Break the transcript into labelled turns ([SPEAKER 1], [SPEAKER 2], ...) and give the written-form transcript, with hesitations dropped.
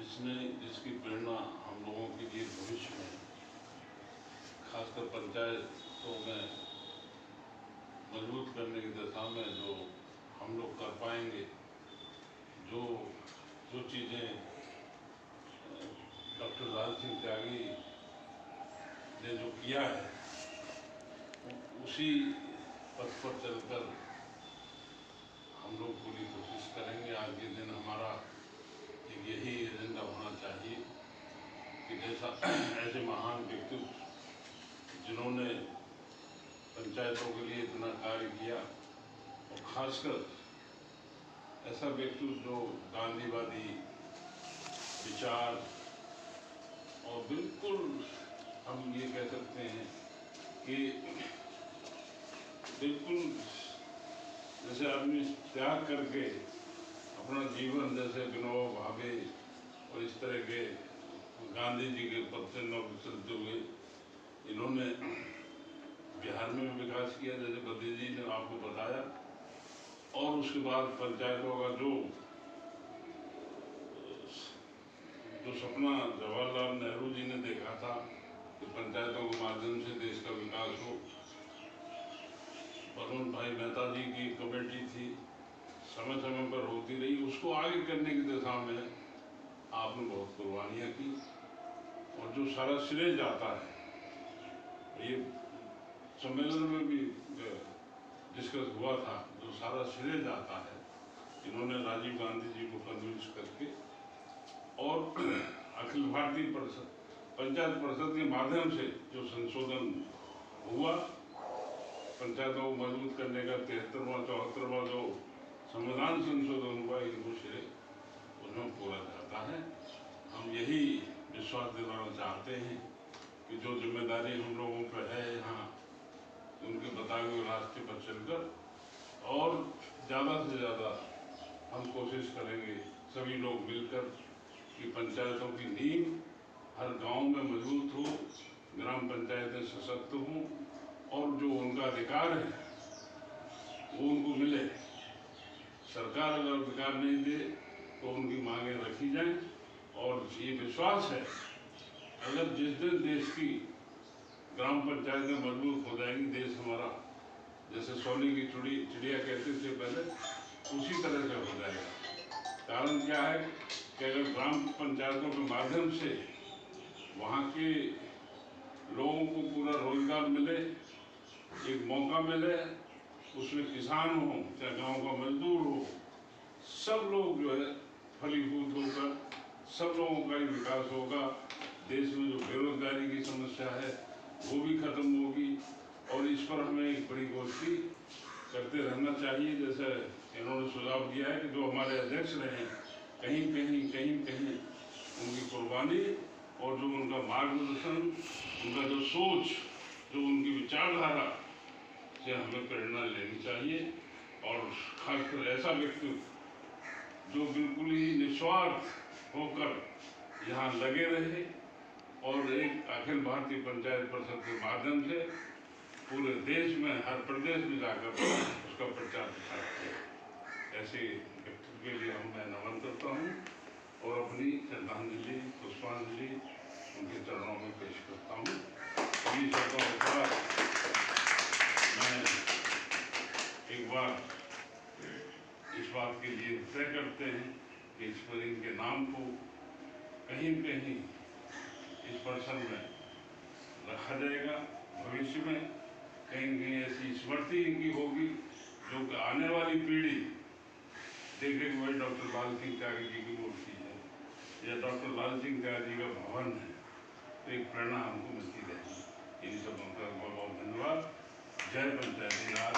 [SPEAKER 1] जिसकी प्रेरणा हम लोगों के लिए भविष्य में खासकर पंचायतों में मजबूत करने की दिशा में जो हम लोग कर पाएंगे, जो चीज़ें डॉक्टर लाल सिंह त्यागी ने जो किया है उसी पथ पर चलकर हम लोग पूरी कोशिश करेंगे। आज के दिन हमारा एक यही एजेंडा होना चाहिए कि जैसा ऐसे महान व्यक्तित्व जिन्होंने पंचायतों के लिए इतना कार्य किया और खासकर ऐसा व्यक्तित्व जो गांधीवादी विचार और बिल्कुल हम ये कह सकते हैं कि बिल्कुल जैसे आदमी त्याग करके अपना जीवन जैसे विनोबा भावे और इस तरह के गांधी जी के पद से न चलते हुए इन्होंने बिहार में भी विकास किया जैसे बद्री जी ने आपको बताया, और उसके बाद पंचायतों का जो सपना जवाहरलाल नेहरू जी ने देखा था कि पंचायतों के माध्यम से देश का विकास हो। वरुण भाई मेहता जी की कमेटी थी, समय समय पर होती रही, उसको आगे करने की दिशा में आपने बहुत कुर्बानियाँ की। और जो सारा श्रेय जाता है, ये सम्मेलन में भी डिस्कस हुआ था, जो सारा श्रेय जाता है इन्होंने राजीव गांधी जी को कन्विंस करके और अखिल भारतीय पंचायत परिषद के माध्यम से जो संशोधन हुआ, पंचायतों को मजबूत करने का 73वां 74वां जो संविधान संशोधन हुआ, इनको श्रेय उसमें पूरा जाता है। हम यही विश्वास दिलाना चाहते हैं कि जो जिम्मेदारी हम लोगों पर है यहाँ, उनके बताए हुए रास्ते पर चलकर और ज़्यादा से ज़्यादा हम कोशिश करेंगे सभी लोग मिलकर कि पंचायतों की नींव हर गांव में मजबूत हो, ग्राम पंचायतें सशक्त हों और जो उनका अधिकार है वो उनको मिले। सरकार अगर अधिकार नहीं दे तो उनकी मांगें रखी जाएं। और ये विश्वास है अगर जिस दिन देश की ग्राम पंचायतें मजबूत हो जाएंगी, देश हमारा जैसे सोने की चिड़िया कहते थे पहले, उसी तरह से हो जाएगा। कारण क्या है कि अगर ग्राम पंचायतों के माध्यम से वहाँ के लोगों को पूरा रोजगार मिले, एक मौका मिले, उसमें किसान हो चाहे गांव का मजदूर हो, सब लोग जो है फलीभूत होकर सब लोगों का ही विकास होगा। देश में जो बेरोजगारी की समस्या है वो भी खत्म होगी। और इस पर हमें एक बड़ी गोष्ठी करते रहना चाहिए। जैसे इन्होंने सुझाव दिया है कि जो हमारे अध्यक्ष रहे कहीं कहीं उनकी कुर्बानी और जो उनका मार्गदर्शन, उनका जो सोच, जो उनकी विचारधारा से हमें प्रेरणा लेनी चाहिए। और खासकर ऐसा व्यक्ति जो बिल्कुल ही निस्वार्थ होकर यहाँ लगे रहे और एक अखिल भारतीय पंचायत परिषद के माध्यम से पूरे देश में हर प्रदेश में जाकर उसका प्रचार प्रसार किया। ऐसे व्यक्ति के लिए मैं नमन करता हूँ और अपनी श्रद्धांजलि पुष्पांजलि उनके चरणों में पेश करता हूँ। सभी शब्दों के साथ मैं एक बार इस बात के लिए तय करते हैं कि इस पर इनके नाम को कहीं इस पर्सन में रखा जाएगा। भविष्य में कहीं ऐसी स्मृति इनकी होगी जो आने वाली पीढ़ी देखे कि वही डॉक्टर लाल सिंह त्यागी जी की मूर्ति है या डॉक्टर लाल सिंह त्यागी जी का भवन है, तो एक प्रेरणा हमको मिलती रहेगी। इन सब बहुत बहुत धन्यवाद। जय पंचायती राज।